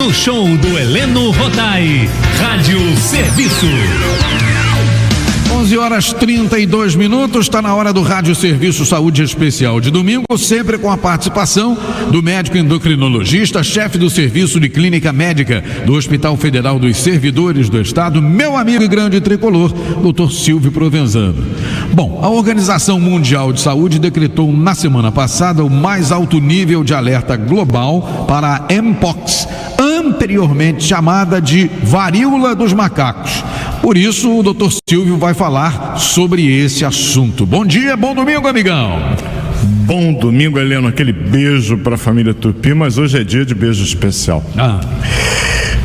No show do Heleno Rodai, Rádio Serviço. 11h32, está na hora do Rádio Serviço Saúde Especial de domingo, sempre com a participação do médico endocrinologista, chefe do Serviço de Clínica Médica do Hospital Federal dos Servidores do Estado, meu amigo e grande tricolor, Dr. Silvio Provenzano. Bom, a Organização Mundial de Saúde decretou na semana passada o mais alto nível de alerta global para a Mpox, anteriormente chamada de varíola dos macacos. Por isso, o Dr. Silvio vai falar sobre esse assunto. Bom dia, bom domingo, amigão. Bom domingo, Heleno. Aquele beijo para a família Tupi, mas hoje é dia de beijo especial.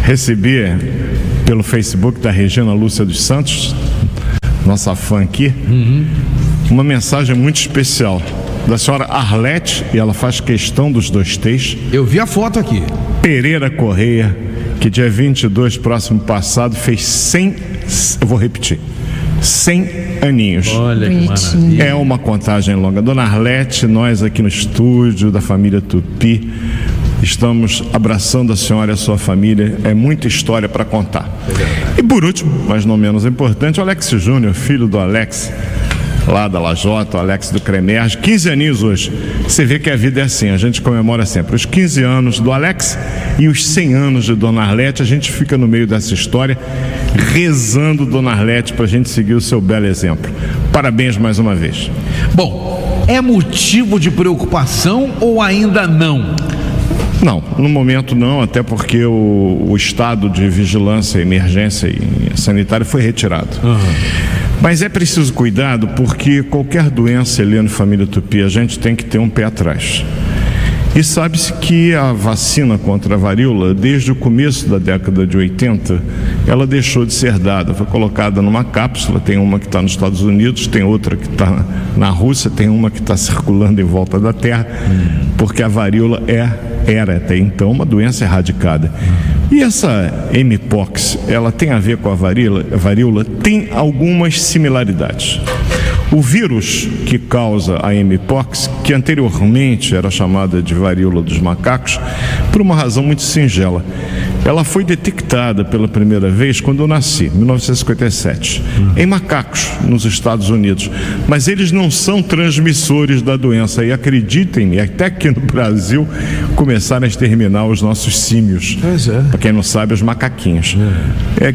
Recebi pelo Facebook da Regina Lúcia dos Santos, nossa fã aqui, uma mensagem muito especial da senhora Arlete, e ela faz questão dos 2 T's. Eu vi a foto aqui. Pereira Correia, que dia 22, próximo passado, fez 100, eu vou repetir, 100 aninhos. Olha que maravilha. É uma contagem longa. Dona Arlete, nós aqui no estúdio da família Tupi, estamos abraçando a senhora e a sua família. É muita história para contar. E por último, mas não menos importante, o Alex Júnior, filho do Alex, lá da Lajota, o Alex do Cremerge, 15 aninhos hoje. Você vê que a vida é assim, a gente comemora sempre os 15 anos do Alex e os 100 anos de Dona Arlete. A gente fica no meio dessa história, rezando, Dona Arlete, para a gente seguir o seu belo exemplo. Parabéns mais uma vez. Bom, é motivo de preocupação ou ainda não? Não, no momento não, até porque o estado de vigilância, emergência e sanitário foi retirado. Mas é preciso cuidado, porque qualquer doença, Heleno e família Tupi, a gente tem que ter um pé atrás. E sabe-se que a vacina contra a varíola, desde o começo da década de 80, ela deixou de ser dada. Foi colocada numa cápsula, tem uma que está nos Estados Unidos, tem outra que está na Rússia, tem uma que está circulando em volta da Terra, porque a varíola era até então uma doença erradicada. E essa Mpox, ela tem a ver com a varíola, tem algumas similaridades. O vírus que causa a Mpox, que anteriormente era chamada de varíola dos macacos, por uma razão muito singela. Ela foi detectada pela primeira vez quando eu nasci, em 1957, em macacos, nos Estados Unidos. Mas eles não são transmissores da doença. E acreditem-me, até que no Brasil começaram a exterminar os nossos símios. Para quem não sabe, os macaquinhos.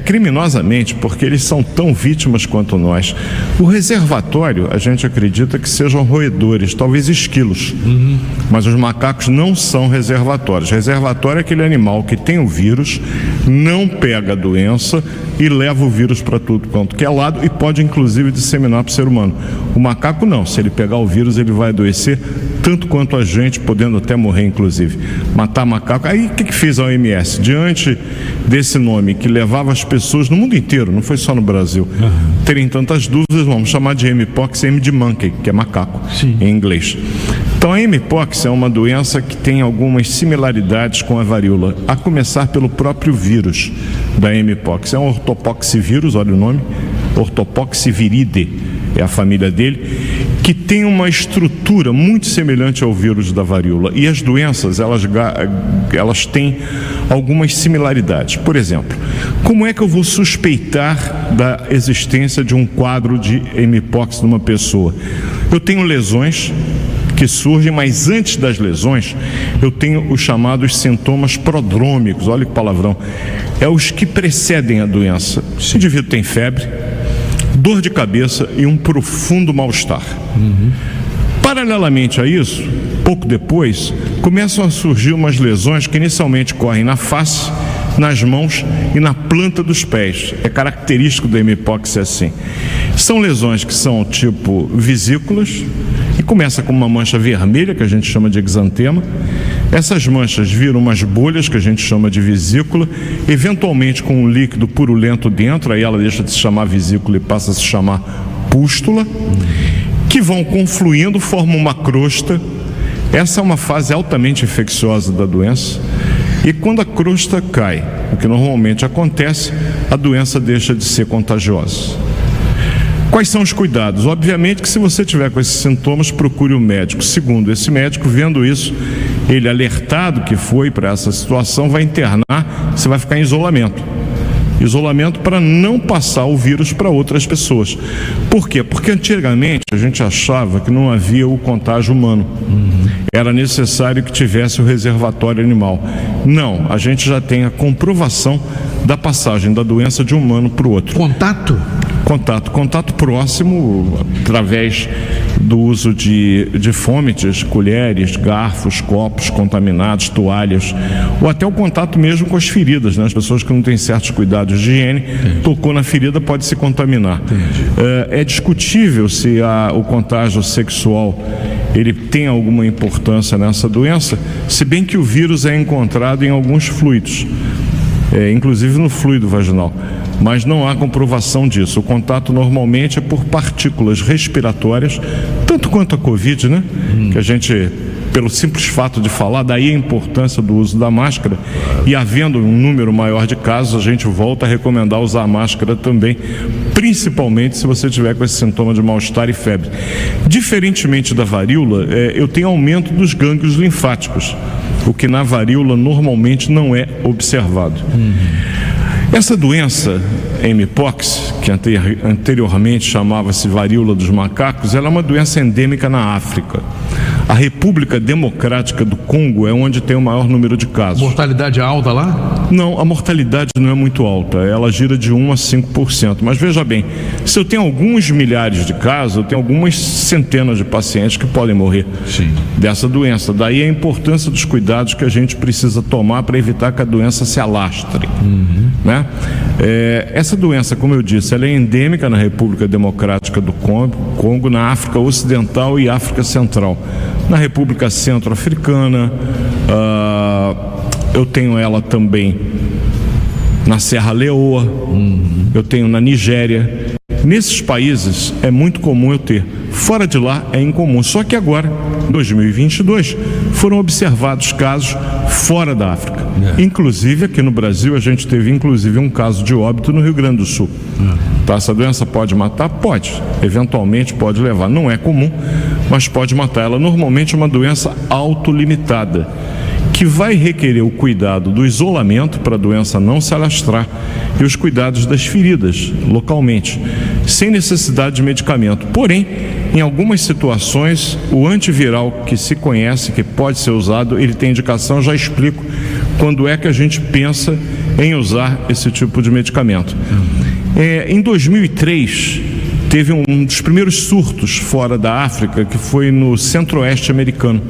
Criminosamente, porque eles são tão vítimas quanto nós. O reservatório, a gente acredita que sejam roedores, talvez esquilos. Mas os macacos não são reservatórios. Reservatório é aquele animal que tem o vírus, não pega a doença e leva o vírus para tudo quanto que é lado e pode inclusive disseminar para o ser humano. O macaco não, se ele pegar o vírus ele vai adoecer tanto quanto a gente, podendo até morrer inclusive. Matar macaco. Aí o que fez a OMS? Diante desse nome que levava as pessoas no mundo inteiro, não foi só no Brasil, terem tantas dúvidas, vamos chamar de Mpox, M de monkey, que é macaco em inglês. Então a Mpox é uma doença que tem algumas similaridades com a varíola, a começar pelo próprio vírus da Mpox. É um ortopoxivírus, olha o nome, Ortopoxviridae é a família dele, que tem uma estrutura muito semelhante ao vírus da varíola. E as doenças, elas têm algumas similaridades. Por exemplo, como é que eu vou suspeitar da existência de um quadro de Mpox numa pessoa? Eu tenho lesões que surgem, mas antes das lesões eu tenho os chamados sintomas prodrômicos. Olha que palavrão, é os que precedem a doença. O indivíduo tem febre, dor de cabeça e um profundo mal-estar. Paralelamente a isso, pouco depois, começam a surgir umas lesões que inicialmente correm na face, nas mãos e na planta dos pés. É característico da Mpox ser assim. São lesões que são tipo vesículas e começa com uma mancha vermelha que a gente chama de exantema. Essas manchas viram umas bolhas que a gente chama de vesícula, eventualmente com um líquido purulento dentro, aí ela deixa de se chamar vesícula e passa a se chamar pústula, que vão confluindo, formam uma crosta. Essa é uma fase altamente infecciosa da doença. E quando a crosta cai, o que normalmente acontece, a doença deixa de ser contagiosa. Quais são os cuidados? Obviamente que se você tiver com esses sintomas, procure um médico. Segundo, esse médico, vendo isso, ele alertado que foi para essa situação, vai internar, você vai ficar em isolamento. Isolamento para não passar o vírus para outras pessoas. Por quê? Porque antigamente a gente achava que não havia o contágio humano. Era necessário que tivesse o reservatório animal. Não, a gente já tem a comprovação da passagem da doença de um humano para o outro. Contato próximo, através do uso de fômites, colheres, garfos, copos contaminados, toalhas, ou até o contato mesmo com as feridas, né? As pessoas que não têm certos cuidados de higiene, tocou na ferida, pode se contaminar. É discutível se o contágio sexual ele tem alguma importância nessa doença, se bem que o vírus é encontrado em alguns fluidos, inclusive no fluido vaginal. Mas não há comprovação disso. O contato normalmente é por partículas respiratórias, tanto quanto a Covid, né? Que a gente, pelo simples fato de falar, daí a importância do uso da máscara, e havendo um número maior de casos, a gente volta a recomendar usar a máscara também, principalmente se você tiver com esse sintoma de mal-estar e febre. Diferentemente da varíola, eu tenho aumento dos gânglios linfáticos, o que na varíola normalmente não é observado. Essa doença, Mpox, que anteriormente chamava-se varíola dos macacos, ela é uma doença endêmica na África. A República Democrática do Congo é onde tem o maior número de casos. Mortalidade alta lá? Não, a mortalidade não é muito alta, ela gira de 1 a 5%. Mas veja bem, se eu tenho alguns milhares de casos, eu tenho algumas centenas de pacientes que podem morrer dessa doença. Daí a importância dos cuidados que a gente precisa tomar para evitar que a doença se alastre. Né? Essa doença, como eu disse, ela é endêmica na República Democrática do Congo, na África Ocidental e África Central. Na República Centro-Africana, eu tenho ela também na Serra Leoa, eu tenho na Nigéria. Nesses países é muito comum eu ter. Fora de lá é incomum. Só que agora, em 2022, foram observados casos fora da África. Inclusive aqui no Brasil a gente teve um caso de óbito no Rio Grande do Sul. Tá, essa doença pode matar? Pode. Eventualmente pode levar. Não é comum, mas pode matar. Ela normalmente é uma doença autolimitada, que vai requerer o cuidado do isolamento para a doença não se alastrar e os cuidados das feridas localmente, sem necessidade de medicamento. Porém, em algumas situações, o antiviral que se conhece, que pode ser usado, ele tem indicação, já explico quando é que a gente pensa em usar esse tipo de medicamento. Em 2003, teve um dos primeiros surtos fora da África, que foi no centro-oeste americano.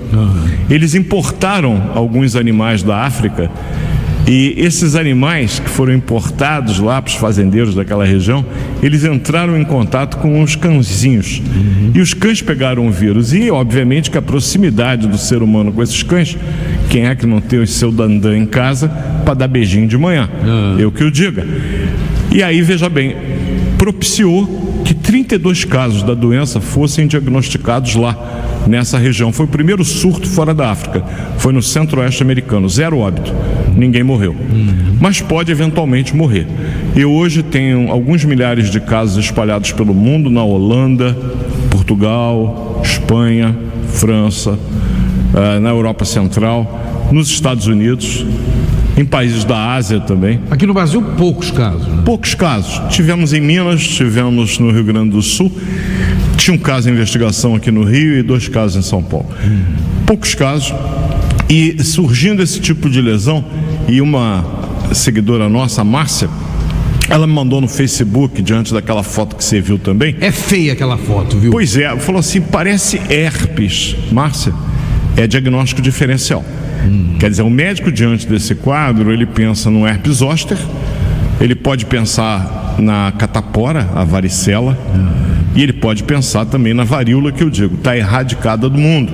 Eles importaram alguns animais da África, e esses animais que foram importados lá para os fazendeiros daquela região, eles entraram em contato com os cãezinhos. E os cães pegaram o vírus. E, obviamente, que a proximidade do ser humano com esses cães, quem é que não tem o seu dandã em casa para dar beijinho de manhã? Eu que o diga. E aí, veja bem, propiciou que 32 casos da doença fossem diagnosticados lá, nessa região. Foi o primeiro surto fora da África. Foi no centro-oeste americano. 0 óbito. Ninguém morreu. Mas pode eventualmente morrer. Eu hoje tenho alguns milhares de casos espalhados pelo mundo, na Holanda, Portugal, Espanha, França, na Europa Central, nos Estados Unidos, em países da Ásia também. Aqui no Brasil, poucos casos. Né? Poucos casos. Tivemos em Minas, tivemos no Rio Grande do Sul. Tinha um caso em investigação aqui no Rio e 2 casos em São Paulo. Poucos casos. E surgindo esse tipo de lesão, e uma seguidora nossa, a Márcia, ela me mandou no Facebook, diante daquela foto que você viu também. É feia aquela foto, viu? Pois é, falou assim, parece herpes. Márcia, é diagnóstico diferencial. Quer dizer, o médico diante desse quadro, ele pensa no herpes zoster, ele pode pensar na catapora, a varicela, e ele pode pensar também na varíola, que eu digo, está erradicada do mundo,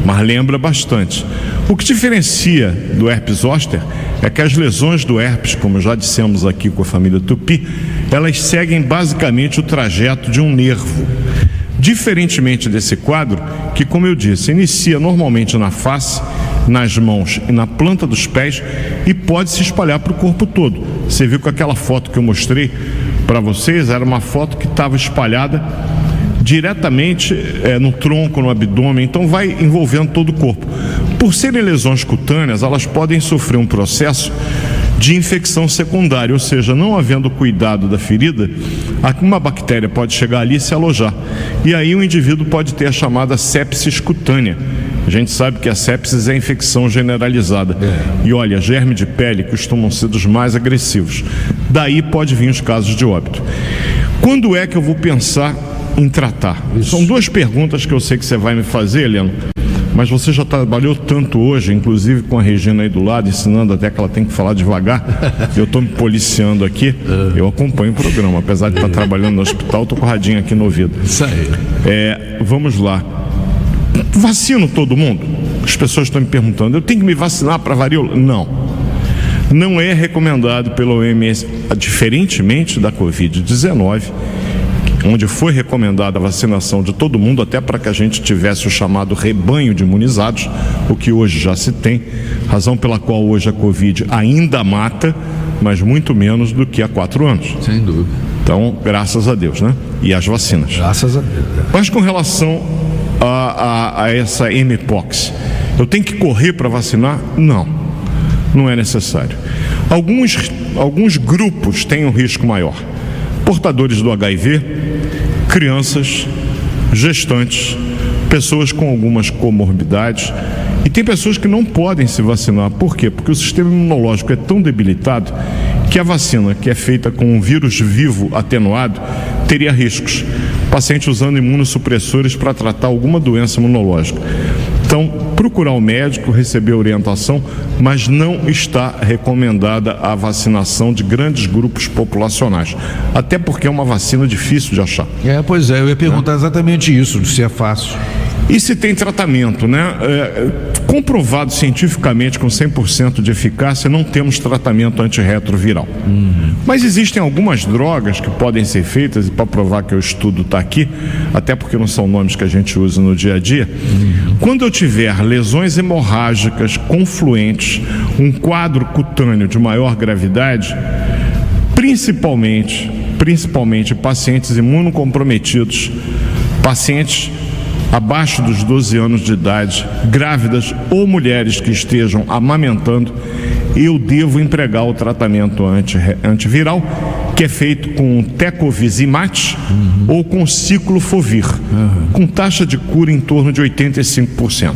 mas lembra bastante. O que diferencia do herpes zoster é que as lesões do herpes, como já dissemos aqui com a família Tupi, elas seguem basicamente o trajeto de um nervo. Diferentemente desse quadro, que, como eu disse, inicia normalmente na face, nas mãos e na planta dos pés e pode se espalhar para o corpo todo. Você viu que aquela foto que eu mostrei para vocês era uma foto que estava espalhada diretamente no tronco, no abdômen, então vai envolvendo todo o corpo. Por serem lesões cutâneas, elas podem sofrer um processo de infecção secundária, ou seja, não havendo cuidado da ferida, uma bactéria pode chegar ali e se alojar. E aí o indivíduo pode ter a chamada sepsis cutânea. A gente sabe que a sepsis é infecção generalizada. E olha, germe de pele costumam ser dos mais agressivos. Daí pode vir os casos de óbito. Quando é que eu vou pensar em tratar? São duas perguntas que eu sei que você vai me fazer, Heleno. Mas você já trabalhou tanto hoje, inclusive com a Regina aí do lado, ensinando até que ela tem que falar devagar. Eu estou me policiando aqui, eu acompanho o programa. Apesar de estar trabalhando no hospital, estou com o radinho aqui no ouvido. Isso aí. Vamos lá. Vacino todo mundo? As pessoas estão me perguntando, eu tenho que me vacinar para varíola? Não. Não é recomendado pela OMS, diferentemente da Covid-19, onde foi recomendada a vacinação de todo mundo, até para que a gente tivesse o chamado rebanho de imunizados, o que hoje já se tem, razão pela qual hoje a Covid ainda mata, mas muito menos do que há 4 anos. Sem dúvida. Então, graças a Deus, né? E às vacinas. Graças a Deus. Mas com relação a essa mpox, eu tenho que correr para vacinar? Não é necessário. Alguns grupos têm um risco maior. Portadores do HIV, crianças, gestantes, pessoas com algumas comorbidades, e tem pessoas que não podem se vacinar. Por quê? Porque o sistema imunológico é tão debilitado que a vacina, que é feita com um vírus vivo atenuado, teria riscos. Paciente usando imunossupressores para tratar alguma doença imunológica. Então, procurar o médico, receber orientação, mas não está recomendada a vacinação de grandes grupos populacionais. Até porque é uma vacina difícil de achar. Pois é, eu ia perguntar exatamente isso, se é fácil. E se tem tratamento, né? Comprovado cientificamente com 100% de eficácia, não temos tratamento antirretroviral. Mas existem algumas drogas que podem ser feitas, e para provar que o estudo está aqui, até porque não são nomes que a gente usa no dia a dia, quando eu tiver lesões hemorrágicas confluentes, um quadro cutâneo de maior gravidade, principalmente pacientes imunocomprometidos, pacientes abaixo dos 12 anos de idade, grávidas ou mulheres que estejam amamentando, eu devo empregar o tratamento antiviral, que é feito com tecovizimab ou com ciclofovir, com taxa de cura em torno de 85%.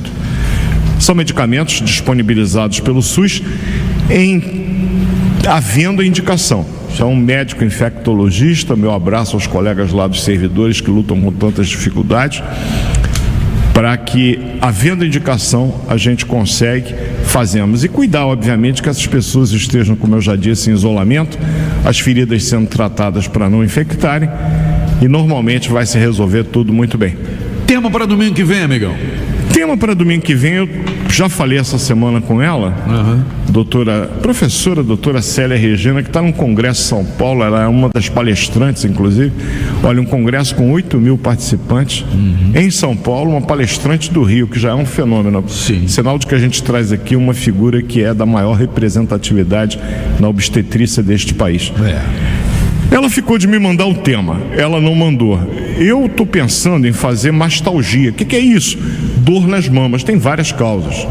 São medicamentos disponibilizados pelo SUS havendo indicação. Sou um médico infectologista, meu abraço aos colegas lá dos servidores que lutam com tantas dificuldades, para que, havendo indicação, a gente consegue, fazemos. E cuidar, obviamente, que essas pessoas estejam, como eu já disse, em isolamento, as feridas sendo tratadas para não infectarem, e normalmente vai se resolver tudo muito bem. Tema para domingo que vem, amigão? Tema para domingo que vem, eu já falei essa semana com ela, professora doutora Célia Regina, que está num congresso em São Paulo, ela é uma das palestrantes, inclusive. Olha, um congresso com 8.000 participantes em São Paulo, uma palestrante do Rio, que já é um fenômeno. Sim. Sinal de que a gente traz aqui uma figura que é da maior representatividade na obstetrícia deste país. Ela ficou de me mandar o tema, ela não mandou. Eu estou pensando em fazer mastalgia. O que é isso? Dor nas mamas. Tem várias causas.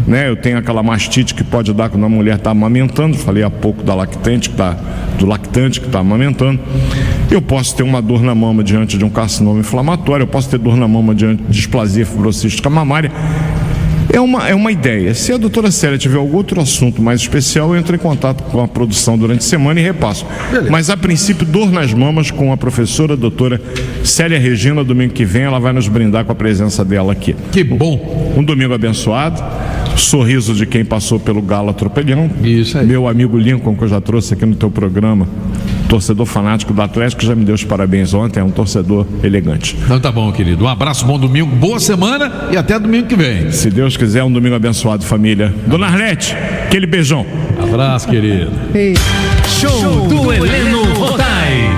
Né? Eu tenho aquela mastite que pode dar quando a mulher está amamentando. Falei há pouco do lactante que está amamentando. Eu posso ter uma dor na mama diante de um carcinoma inflamatório. Eu posso ter dor na mama diante de displasia fibrocística mamária. É uma ideia. Se a doutora Célia tiver algum outro assunto mais especial, eu entro em contato com a produção durante a semana e repasso. Beleza. Mas, a princípio, dor nas mamas com a professora, a doutora Célia Regina. Domingo que vem ela vai nos brindar com a presença dela aqui. Que bom! Um domingo abençoado. Sorriso de quem passou pelo Galo Atropelhão. Isso aí. Meu amigo Lincoln, que eu já trouxe aqui no teu programa, torcedor fanático do Atlético, já me deu os parabéns ontem, é um torcedor elegante. Então tá bom, querido. Um abraço, bom domingo, boa semana e até domingo que vem. Se Deus quiser, um domingo abençoado, família. Dona Arlete, aquele beijão. Abraço, querido. Show do Heleno